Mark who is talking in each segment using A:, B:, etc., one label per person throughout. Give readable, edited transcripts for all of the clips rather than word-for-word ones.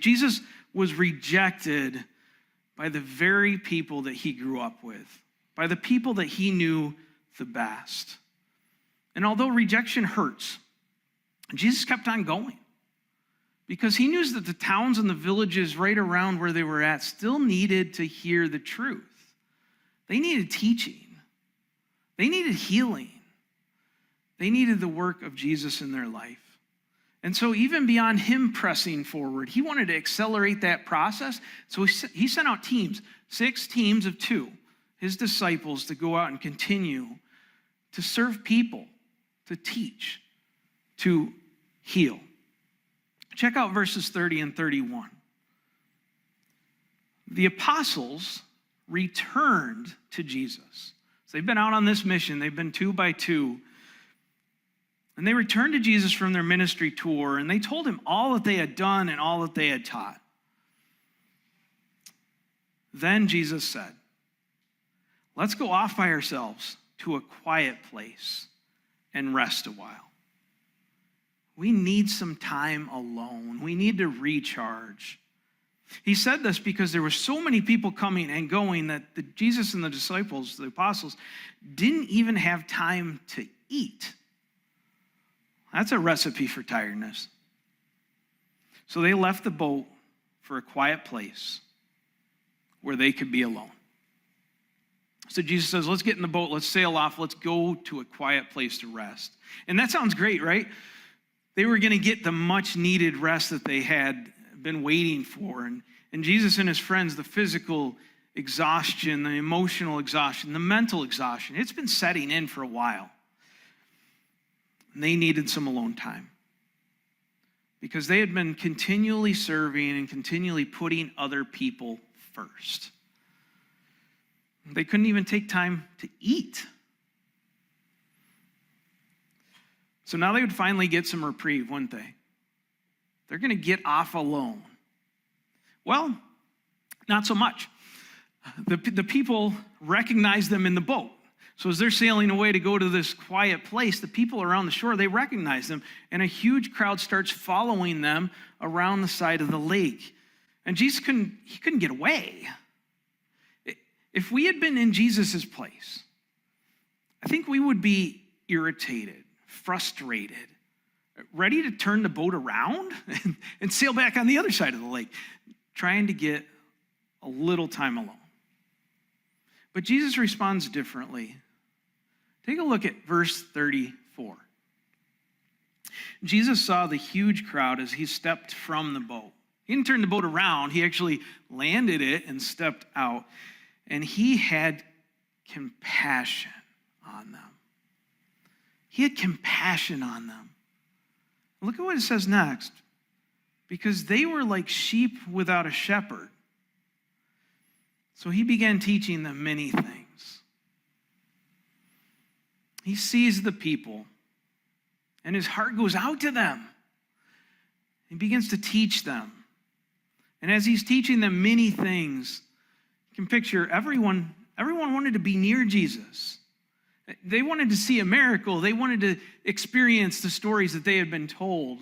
A: Jesus was rejected by the very people that he grew up with, by the people that he knew the best. And although rejection hurts, Jesus kept on going because he knew that the towns and the villages right around where they were at still needed to hear the truth. They needed teaching. They needed healing. They needed the work of Jesus in their life. And so even beyond him pressing forward, he wanted to accelerate that process. So he sent out teams, 6 teams of 2, his disciples, to go out and continue to serve people, to teach, to heal. Check out verses 30 and 31. The apostles returned to Jesus. So they've been out on this mission. They've been 2 by 2. And they returned to Jesus from their ministry tour, and they told him all that they had done and all that they had taught. Then Jesus said, "Let's go off by ourselves to a quiet place and rest a while." We need some time alone. We need to recharge. He said this because there were so many people coming and going that Jesus and the disciples, the apostles, didn't even have time to eat. That's a recipe for tiredness. So they left the boat for a quiet place where they could be alone. So Jesus says, let's get in the boat, let's sail off, let's go to a quiet place to rest. And that sounds great, right? They were going to get the much needed rest that they had been waiting for. And Jesus and his friends, the physical exhaustion, the emotional exhaustion, the mental exhaustion, it's been setting in for a while. And they needed some alone time because they had been continually serving and continually putting other people first. They couldn't even take time to eat. So now they would finally get some reprieve, wouldn't they? They're going to get off alone. Well, not so much. The people recognize them in the boat. So as they're sailing away to go to this quiet place, the people around the shore, they recognize them, and a huge crowd starts following them around the side of the lake. And Jesus couldn't get away. If we had been in Jesus' place, I think we would be irritated, frustrated, ready to turn the boat around and sail back on the other side of the lake, trying to get a little time alone. But Jesus responds differently. Take a look at verse 34. Jesus saw the huge crowd as he stepped from the boat. He didn't turn the boat around. He actually landed it and stepped out. And he had compassion on them. He had compassion on them. Look at what it says next. Because they were like sheep without a shepherd. So he began teaching them many things. He sees the people, and his heart goes out to them. He begins to teach them. And as he's teaching them many things, you can picture everyone wanted to be near Jesus. They wanted to see a miracle. They wanted to experience the stories that they had been told.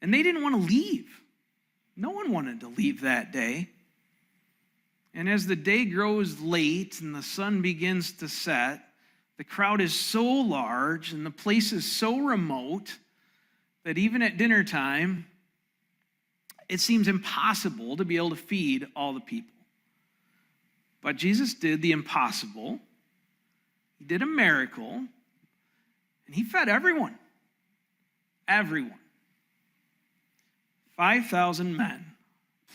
A: And they didn't want to leave. No one wanted to leave that day. And as the day grows late and the sun begins to set, the crowd is so large and the place is so remote that even at dinner time, it seems impossible to be able to feed all the people. But Jesus did the impossible. He did a miracle, and he fed everyone. Everyone. 5,000 men,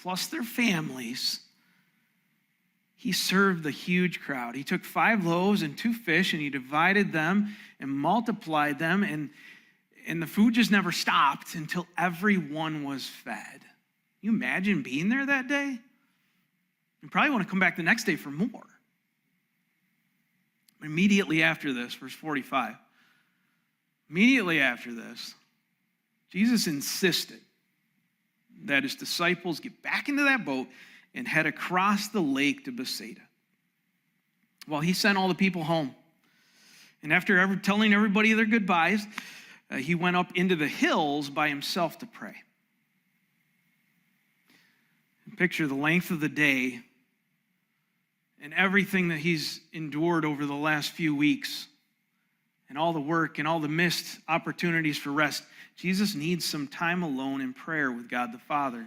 A: plus their families. He served the huge crowd. He took 5 loaves and 2 fish, and he divided them and multiplied them, and the food just never stopped until everyone was fed. Can you imagine being there that day? You probably want to come back the next day for more. Immediately after this, verse 45, immediately after this, Jesus insisted that his disciples get back into that boat and head across the lake to Bethsaida. Well, he sent all the people home. And after telling everybody their goodbyes, he went up into the hills by himself to pray. picture the length of the day and everything that he's endured over the last few weeks and all the work and all the missed opportunities for rest. Jesus needs some time alone in prayer with God the Father.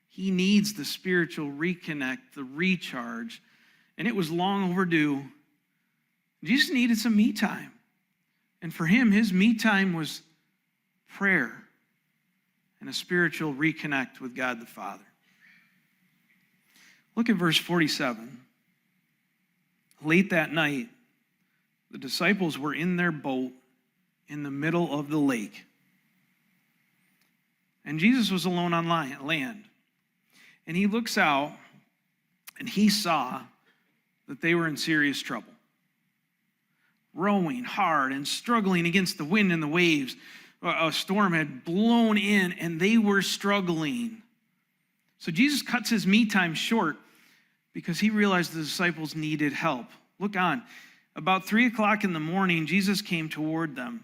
A: He needs the spiritual reconnect, the recharge, and it was long overdue. Jesus needed some me time. And for him, his me time was prayer and a spiritual reconnect with God the Father. Look at verse 47. Late that night, the disciples were in their boat in the middle of the lake. And Jesus was alone on land. And he looks out, and he saw that they were in serious trouble. Rowing hard and struggling against the wind and the waves. A storm had blown in, and they were struggling. So Jesus cuts his me time short because he realized the disciples needed help. Look on. About 3 o'clock in the morning, Jesus came toward them,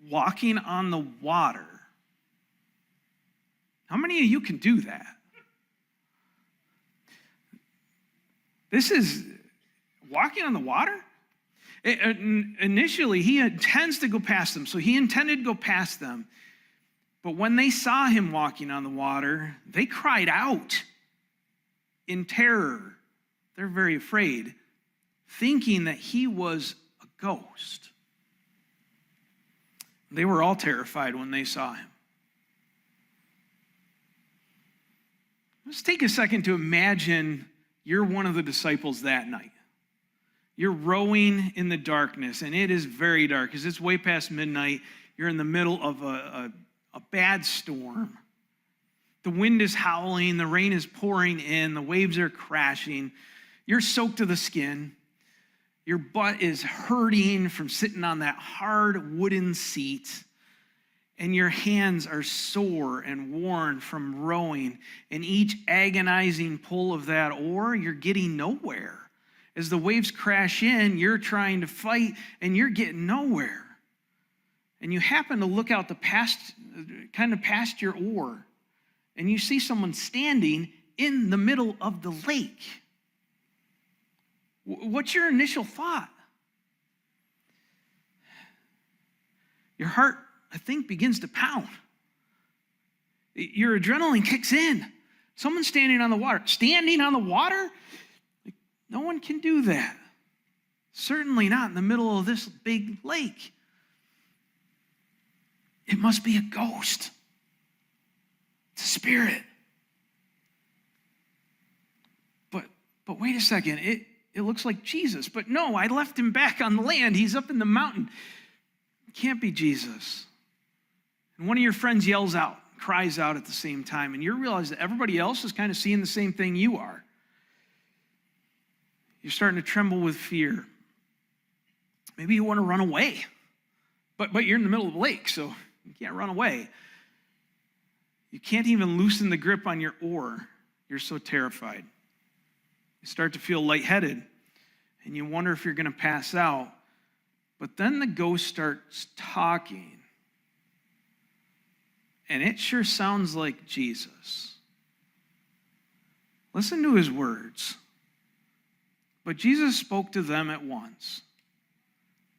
A: walking on the water. How many of you can do that? This is walking on the water? Initially, he intends to go past them, so he intended to go past them. But when they saw him walking on the water, they cried out in terror. They're very afraid, thinking that he was a ghost. They were all terrified when they saw him. Let's take a second to imagine you're one of the disciples that night. You're rowing in the darkness, and it is very dark because it's way past midnight. You're in the middle of a bad storm. The wind is howling, the rain is pouring in, the waves are crashing. You're soaked to the skin. Your butt is hurting from sitting on that hard wooden seat. And your hands are sore and worn from rowing. And each agonizing pull of that oar, you're getting nowhere. As the waves crash in, you're trying to fight, and you're getting nowhere. And you happen to look out past your oar, and you see someone standing in the middle of the lake. What's your initial thought? Your heart, I think, begins to pound. Your adrenaline kicks in. Someone's standing on the water. Standing on the water? No one can do that. Certainly not in the middle of this big lake. It must be a ghost. It's a spirit. But wait a second. It looks like Jesus. But no, I left him back on the land. He's up in the mountain. It can't be Jesus. And one of your friends yells out, cries out at the same time, and you realize that everybody else is kind of seeing the same thing you are. You're starting to tremble with fear. Maybe you want to run away, but you're in the middle of the lake, so you can't run away. You can't even loosen the grip on your oar. You're so terrified. You start to feel lightheaded, and you wonder if you're going to pass out. But then the ghost starts talking, and it sure sounds like Jesus. Listen to his words. But Jesus spoke to them at once.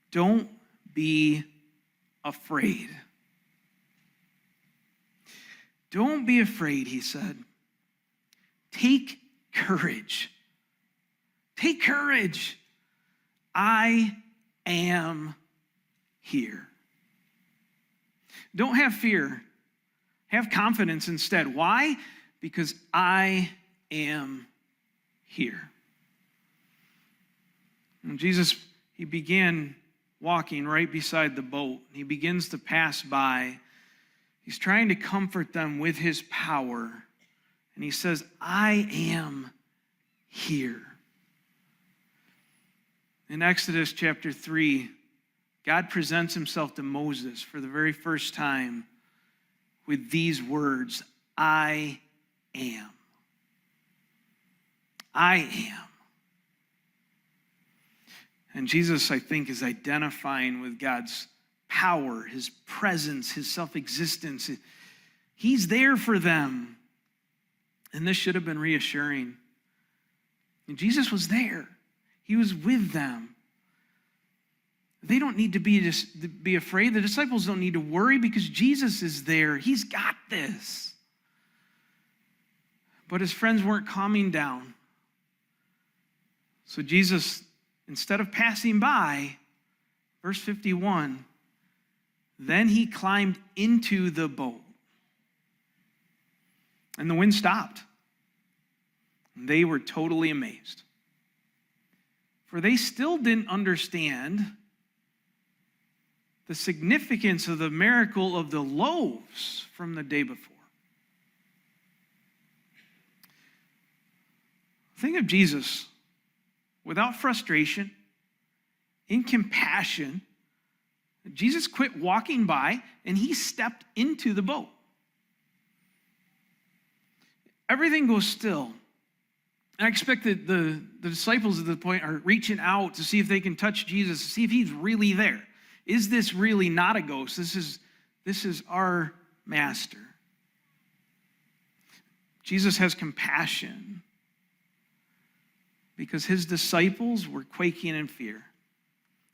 A: Don't be afraid. Don't be afraid, he said. Take courage. Take courage. I am here. Don't have fear. Have confidence instead. Why? Because I am here. And Jesus, he began walking right beside the boat. He begins to pass by. He's trying to comfort them with his power. And he says, I am here. In Exodus chapter 3, God presents himself to Moses for the very first time with these words, I am. I am. And Jesus, I think, is identifying with God's power, his presence, his self-existence. He's there for them. And this should have been reassuring. And Jesus was there. He was with them. They don't need to be afraid. The disciples don't need to worry because Jesus is there. He's got this. But his friends weren't calming down. So Jesus, instead of passing by, verse 51, then he climbed into the boat. And the wind stopped. And they were totally amazed. For they still didn't understand the significance of the miracle of the loaves from the day before. Think of Jesus without frustration, in compassion. Jesus quit walking by and he stepped into the boat. Everything goes still. I expect that the disciples at the point are reaching out to see if they can touch Jesus, to see if he's really there. Is this really not a ghost? This is our master. Jesus has compassion because his disciples were quaking in fear.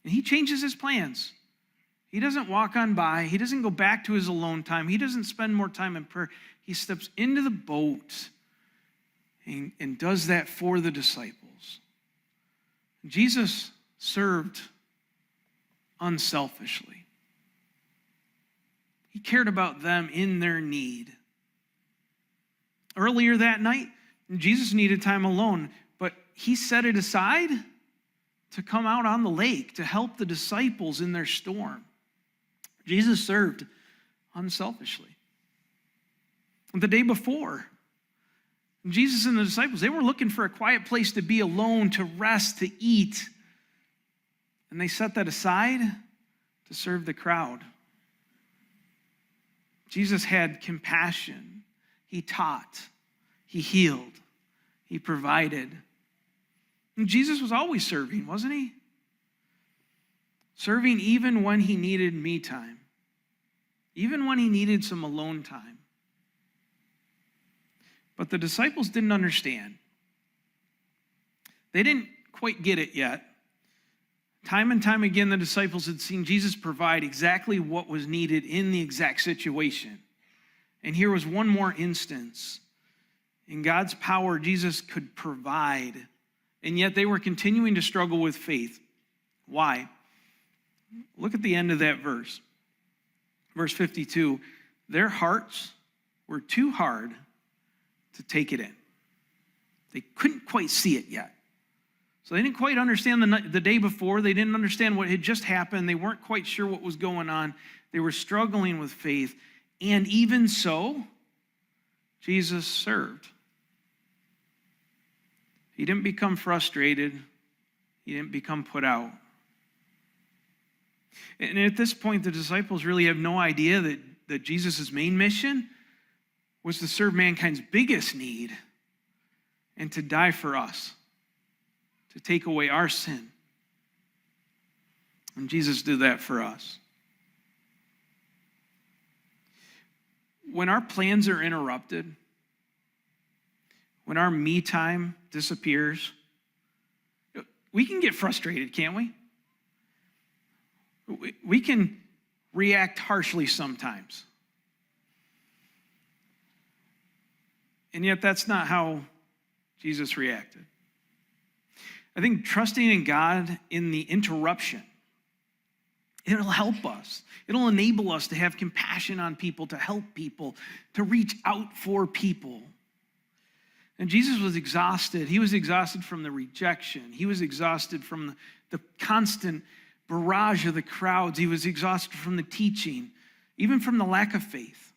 A: And he changes his plans. He doesn't walk on by. He doesn't go back to his alone time. He doesn't spend more time in prayer. He steps into the boat and does that for the disciples. Jesus served unselfishly. He cared about them in their need. Earlier that night, Jesus needed time alone, but he set it aside to come out on the lake to help the disciples in their storm. Jesus served unselfishly. The day before, Jesus and the disciples, they were looking for a quiet place to be alone, to rest, to eat. And they set that aside to serve the crowd. Jesus had compassion. He taught. He healed. He provided. And Jesus was always serving, wasn't he? Serving even when he needed me time. Even when he needed some alone time. But the disciples didn't understand. They didn't quite get it yet. Time and time again, the disciples had seen Jesus provide exactly what was needed in the exact situation. And here was one more instance. In God's power, Jesus could provide. And yet they were continuing to struggle with faith. Why? Look at the end of that verse. Verse 52. Their hearts were too hard to take it in. They couldn't quite see it yet. So they didn't quite understand the day before. They didn't understand what had just happened. They weren't quite sure what was going on. They were struggling with faith. And even so, Jesus served. He didn't become frustrated. He didn't become put out. And at this point, the disciples really have no idea that Jesus' main mission was to serve mankind's biggest need and to die for us, to take away our sin. And Jesus did that for us. When our plans are interrupted, when our me time disappears, we can get frustrated, can't we? We can react harshly sometimes. And yet that's not how Jesus reacted. I think trusting in God in the interruption, it'll help us. It'll enable us to have compassion on people, to help people, to reach out for people. And Jesus was exhausted. He was exhausted from the rejection. He was exhausted from the constant barrage of the crowds. He was exhausted from the teaching, even from the lack of faith.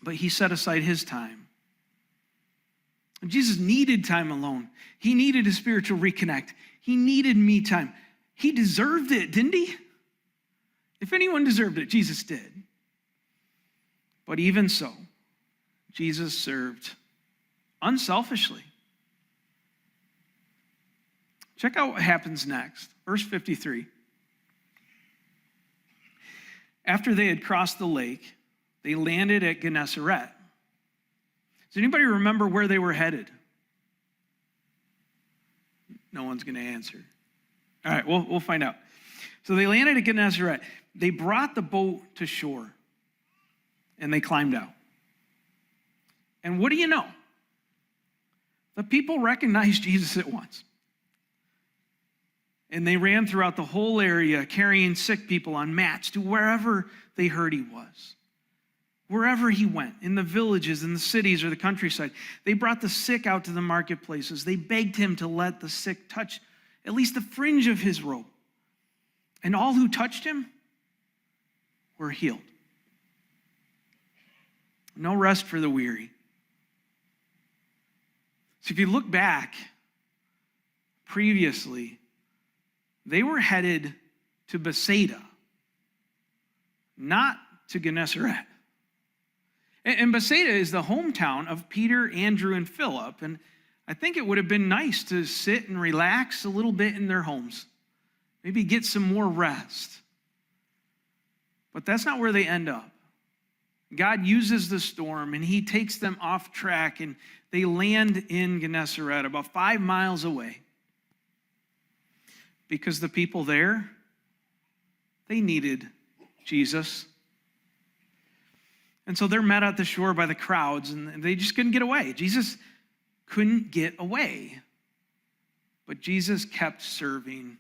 A: But he set aside his time. And Jesus needed time alone. He needed a spiritual reconnect. He needed me time. He deserved it, didn't he? If anyone deserved it, Jesus did. But even so, Jesus served unselfishly. Check out what happens next. Verse 53. After they had crossed the lake, they landed at Gennesaret. Does anybody remember where they were headed? No one's going to answer. All right, we'll find out. So they landed at Gennesaret. They brought the boat to shore, and they climbed out. And what do you know? The people recognized Jesus at once. And they ran throughout the whole area, carrying sick people on mats to wherever they heard he was. Wherever he went, in the villages, in the cities, or the countryside, they brought the sick out to the marketplaces. They begged him to let the sick touch at least the fringe of his robe. And all who touched him were healed. No rest for the weary. So if you look back, previously, they were headed to Bethsaida, not to Gennesaret. And Bethsaida is the hometown of Peter, Andrew, and Philip. And I think it would have been nice to sit and relax a little bit in their homes. Maybe get some more rest. But that's not where they end up. God uses the storm, and he takes them off track, and they land in Gennesaret, about 5 miles away. Because the people there, they needed Jesus. And so they're met at the shore by the crowds, and they just couldn't get away. Jesus couldn't get away. But Jesus kept serving